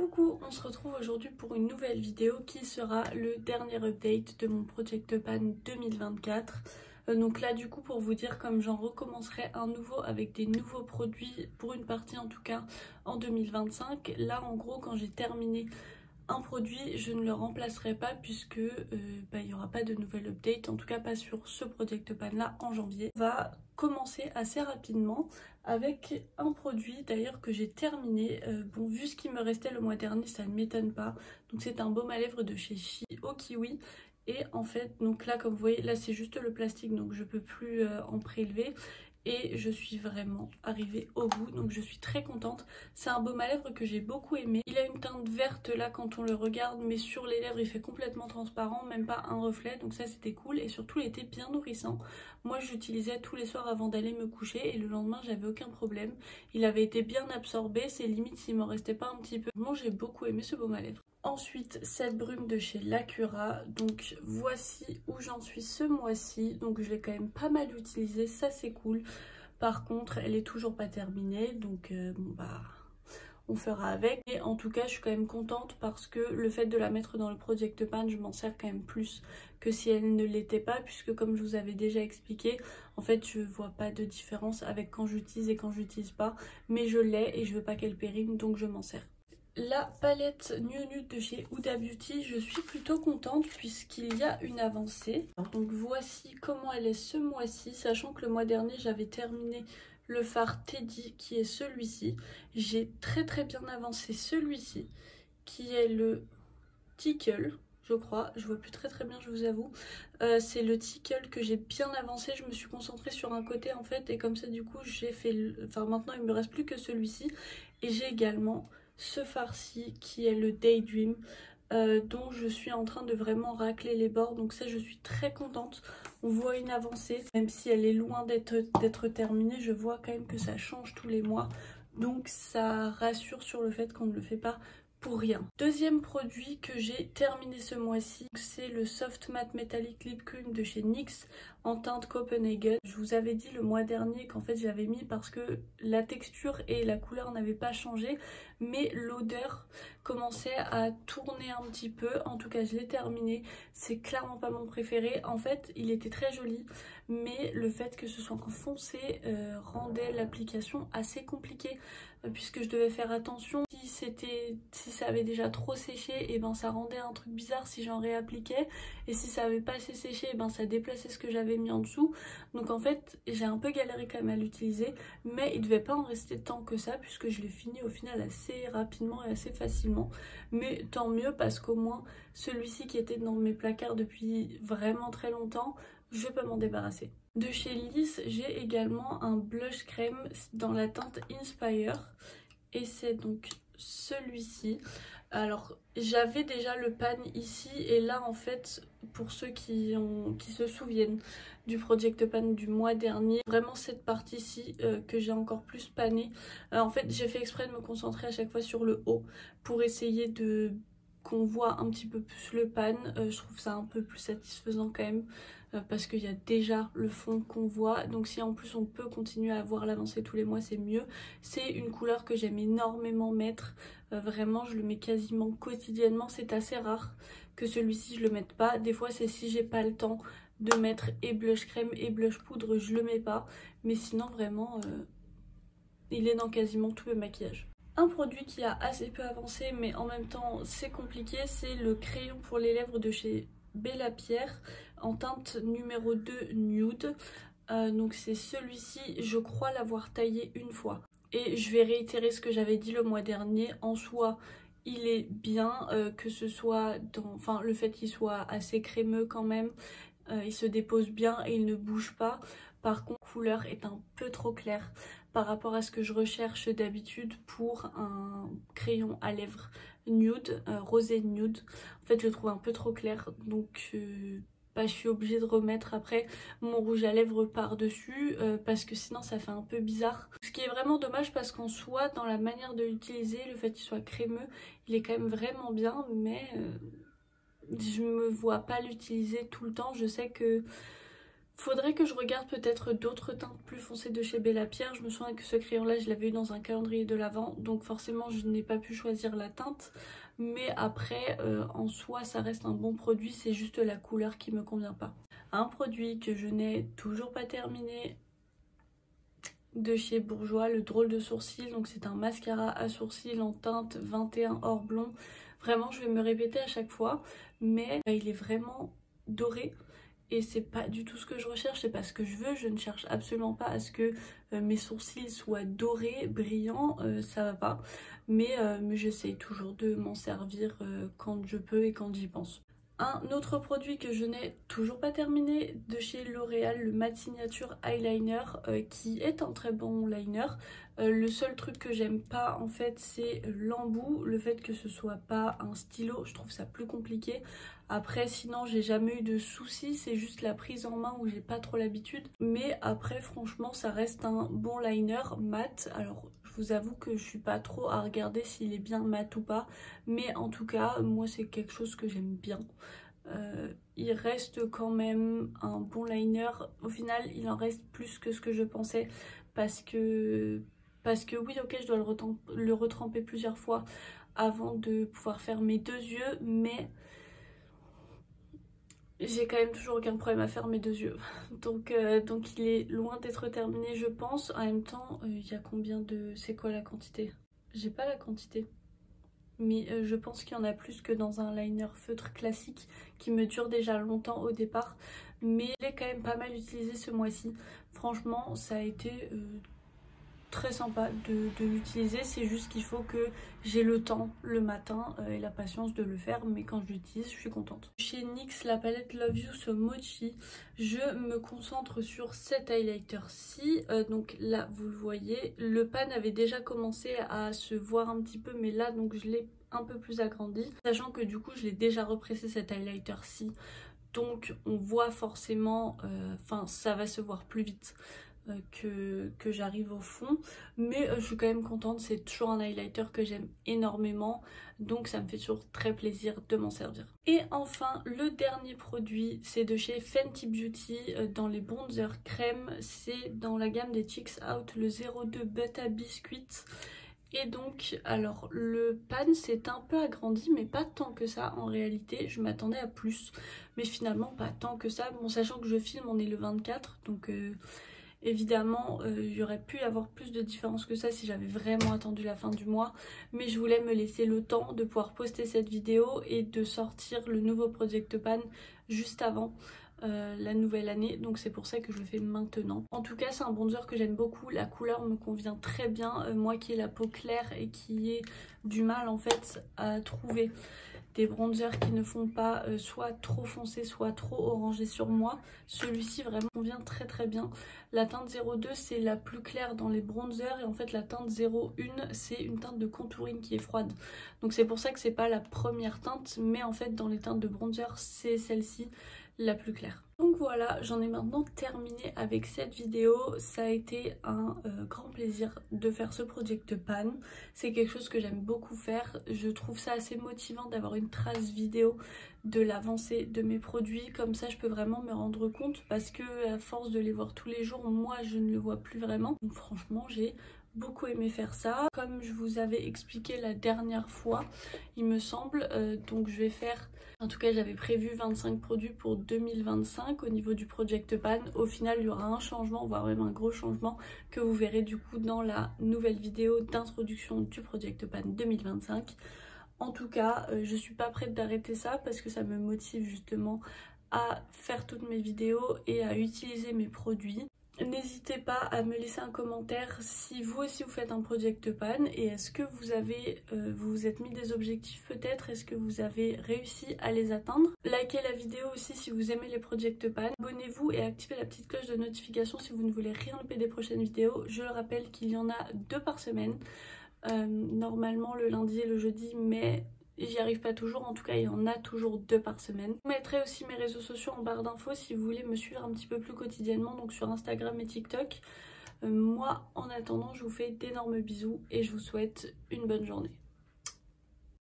Coucou, on se retrouve aujourd'hui pour une nouvelle vidéo qui sera le dernier update de mon Project Pan 2024. Donc là du coup pour vous dire, comme j'en recommencerai un nouveau avec des nouveaux produits, pour une partie en tout cas en 2025, là en gros quand j'ai terminé un produit je ne le remplacerai pas puisque il n'y aura pas de nouvelle update, en tout cas pas sur ce Project Pan là en janvier. On va commencer assez rapidement avec un produit d'ailleurs que j'ai terminé. Bon, vu ce qui me restait le mois dernier, ça ne m'étonne pas. Donc c'est un baume à lèvres de chez She au kiwi. Et en fait, donc là comme vous voyez, là c'est juste le plastique donc je peux plus en prélever. Et je suis vraiment arrivée au bout, donc je suis très contente. C'est un baume à lèvres que j'ai beaucoup aimé. Il a une teinte verte là quand on le regarde, mais sur les lèvres il fait complètement transparent, même pas un reflet, donc ça c'était cool. Et surtout il était bien nourrissant. Moi j'utilisais tous les soirs avant d'aller me coucher et le lendemain j'avais aucun problème. Il avait été bien absorbé, c'est limite s'il m'en restait pas un petit peu. Moi j'ai beaucoup aimé ce baume à lèvres. Ensuite, cette brume de chez Lacura, donc voici où j'en suis ce mois-ci, donc je l'ai quand même pas mal utilisée, ça c'est cool. Par contre, elle est toujours pas terminée, donc bon bah on fera avec. Et en tout cas, je suis quand même contente parce que le fait de la mettre dans le Project Pan, je m'en sers quand même plus que si elle ne l'était pas, puisque comme je vous avais déjà expliqué, en fait je vois pas de différence avec quand j'utilise et quand j'utilise pas, mais je l'ai et je veux pas qu'elle périme, donc je m'en sers. La palette New Nude de chez Huda Beauty, je suis plutôt contente puisqu'il y a une avancée. Donc voici comment elle est ce mois-ci, sachant que le mois dernier j'avais terminé le fard Teddy qui est celui-ci. J'ai très bien avancé celui-ci qui est le Tickle, je crois. Je vois plus très bien, je vous avoue. C'est le Tickle que j'ai bien avancé. Je me suis concentrée sur un côté en fait et comme ça du coup j'ai fait... Enfin maintenant il me reste plus que celui-ci. Et j'ai également ce fard-ci qui est le Daydream dont je suis en train de vraiment racler les bords, donc ça je suis très contente. On voit une avancée, même si elle est loin d'être terminée, je vois quand même que ça change tous les mois, donc ça rassure sur le fait qu'on ne le fait pas pour rien. Deuxième produit que j'ai terminé ce mois-ci, c'est le Soft Matte Metallic Lip Cream de chez NYX en teinte Copenhagen. Je vous avais dit le mois dernier qu'en fait j'avais mis parce que la texture et la couleur n'avaient pas changé, mais l'odeur commençait à tourner un petit peu. En tout cas je l'ai terminé, c'est clairement pas mon préféré. En fait il était très joli, mais le fait que ce soit foncé rendait l'application assez compliquée puisque je devais faire attention. Si ça avait déjà trop séché, et ben ça rendait un truc bizarre si j'en réappliquais, et si ça avait pas assez séché, et ben ça déplaçait ce que j'avais mis en dessous. Donc en fait j'ai un peu galéré quand même à l'utiliser, mais il devait pas en rester tant que ça puisque je l'ai fini au final assez rapidement et assez facilement. Mais tant mieux parce qu'au moins celui-ci qui était dans mes placards depuis vraiment très longtemps, je peux m'en débarrasser. De chez Liss, j'ai également un blush crème dans la teinte Inspire et c'est donc celui-ci. Alors j'avais déjà le pan ici et là en fait pour ceux qui se souviennent du Project Pan du mois dernier, vraiment cette partie-ci que j'ai encore plus pané. En fait j'ai fait exprès de me concentrer à chaque fois sur le haut pour essayer de qu'on voit un petit peu plus le pan. Je trouve ça un peu plus satisfaisant quand même parce qu'il y a déjà le fond qu'on voit, donc si en plus on peut continuer à voir l'avancée tous les mois c'est mieux. C'est une couleur que j'aime énormément mettre, vraiment je le mets quasiment quotidiennement, c'est assez rare que celui-ci je le mette pas. Des fois c'est si j'ai pas le temps de mettre et blush crème et blush poudre, je le mets pas, mais sinon vraiment il est dans quasiment tous mes maquillages. Un produit qui a assez peu avancé mais en même temps c'est compliqué, c'est le crayon pour les lèvres de chez Bella Pierre en teinte numéro 2 nude. Donc c'est celui-ci, je crois l'avoir taillé une fois. Et je vais réitérer ce que j'avais dit le mois dernier, en soi il est bien, que ce soit dans... Enfin le fait qu'il soit assez crémeux quand même, il se dépose bien et il ne bouge pas. Par contre, la couleur est un peu trop claire par rapport à ce que je recherche d'habitude pour un crayon à lèvres nude, rosé nude. En fait, je le trouve un peu trop clair, donc je suis obligée de remettre après mon rouge à lèvres par-dessus parce que sinon ça fait un peu bizarre. Ce qui est vraiment dommage parce qu'en soi, dans la manière de l'utiliser, le fait qu'il soit crémeux, il est quand même vraiment bien, mais je me vois pas l'utiliser tout le temps. Je sais que Faudrait que je regarde peut-être d'autres teintes plus foncées de chez Bella Pierre. Je me souviens que ce crayon là je l'avais eu dans un calendrier de l'Avent, donc forcément je n'ai pas pu choisir la teinte. Mais après en soi ça reste un bon produit, c'est juste la couleur qui me convient pas. Un produit que je n'ai toujours pas terminé de chez Bourjois, le drôle de sourcil. Donc c'est un mascara à sourcils en teinte 21 or blond. Vraiment je vais me répéter à chaque fois, mais il est vraiment doré. Et c'est pas du tout ce que je recherche, c'est pas ce que je veux. Je ne cherche absolument pas à ce que mes sourcils soient dorés, brillants, ça va pas. Mais j'essaye toujours de m'en servir quand je peux et quand j'y pense. Un autre produit que je n'ai toujours pas terminé de chez L'Oréal, le Matte Signature Eyeliner, qui est un très bon liner. Le seul truc que j'aime pas en fait c'est l'embout, le fait que ce soit pas un stylo, je trouve ça plus compliqué. Après sinon j'ai jamais eu de soucis, c'est juste la prise en main où j'ai pas trop l'habitude. Mais après franchement ça reste un bon liner mat. Alors je vous avoue que je suis pas trop à regarder s'il est bien mat ou pas, mais en tout cas moi c'est quelque chose que j'aime bien. Il reste quand même un bon liner. Au final il en reste plus que ce que je pensais parce que oui ok je dois le retremper plusieurs fois avant de pouvoir faire mes deux yeux, mais j'ai quand même toujours aucun problème à faire mes deux yeux. Donc il est loin d'être terminé je pense. En même temps il y a combien de... c'est quoi la quantité? J'ai pas la quantité. Mais je pense qu'il y en a plus que dans un liner feutre classique qui me dure déjà longtemps au départ. Mais il est quand même pas mal utilisé ce mois-ci. Franchement ça a été très sympa de l'utiliser. C'est juste qu'il faut que j'ai le temps le matin et la patience de le faire. Mais quand je l'utilise je suis contente. Chez NYX la palette Love You So Mochi, je me concentre sur cet highlighter-ci. Donc là vous le voyez, le pan avait déjà commencé à se voir un petit peu, mais là donc je l'ai un peu plus agrandi, sachant que du coup je l'ai déjà repressé cet highlighter-ci, donc on voit forcément, enfin ça va se voir plus vite que j'arrive au fond, mais je suis quand même contente. C'est toujours un highlighter que j'aime énormément, donc ça me fait toujours très plaisir de m'en servir. Et enfin le dernier produit, c'est de chez Fenty Beauty dans les bronzers crème. C'est dans la gamme des Cheeks Out, le 02 Butter Biscuit. Et donc alors le pan s'est un peu agrandi, mais pas tant que ça en réalité. Je m'attendais à plus, mais finalement pas tant que ça. Bon, sachant que je filme, on est le 24, donc évidemment il y aurait pu y avoir plus de différence que ça si j'avais vraiment attendu la fin du mois. Mais je voulais me laisser le temps de pouvoir poster cette vidéo et de sortir le nouveau Project Pan juste avant la nouvelle année, donc c'est pour ça que je le fais maintenant. En tout cas c'est un bronzer que j'aime beaucoup, la couleur me convient très bien. Moi qui ai la peau claire et qui ai du mal en fait à trouver des bronzers qui ne font pas soit trop foncé soit trop orangé sur moi, celui-ci vraiment convient très très bien. La teinte 02 c'est la plus claire dans les bronzers, et en fait la teinte 01 c'est une teinte de contouring qui est froide, donc c'est pour ça que c'est pas la première teinte, mais en fait dans les teintes de bronzer c'est celle-ci la plus claire. Donc voilà, j'en ai maintenant terminé avec cette vidéo. Ça a été un grand plaisir de faire ce Project Pan. C'est quelque chose que j'aime beaucoup faire. Je trouve ça assez motivant d'avoir une trace vidéo de l'avancée de mes produits. Comme ça je peux vraiment me rendre compte, parce que à force de les voir tous les jours, moi je ne le vois plus vraiment. Donc franchement j'ai beaucoup aimé faire ça. Comme je vous avais expliqué la dernière fois il me semble, donc je vais faire, en tout cas j'avais prévu 25 produits pour 2025 au niveau du Project Pan. Au final il y aura un changement, voire même un gros changement, que vous verrez du coup dans la nouvelle vidéo d'introduction du Project Pan 2025. En tout cas je suis pas prête d'arrêter ça, parce que ça me motive justement à faire toutes mes vidéos et à utiliser mes produits. N'hésitez pas à me laisser un commentaire si vous aussi vous faites un Project Pan, et est-ce que vous avez vous vous êtes mis des objectifs peut-être, est-ce que vous avez réussi à les atteindre. Likez la vidéo aussi si vous aimez les Project Pan, abonnez-vous et activez la petite cloche de notification si vous ne voulez rien louper des prochaines vidéos. Je le rappelle qu'il y en a 2 par semaine, normalement le lundi et le jeudi, mais j'y arrive pas toujours. En tout cas il y en a toujours 2 par semaine. Je mettrai aussi mes réseaux sociaux en barre d'infos si vous voulez me suivre un petit peu plus quotidiennement, donc sur Instagram et TikTok. Moi en attendant je vous fais d'énormes bisous et je vous souhaite une bonne journée.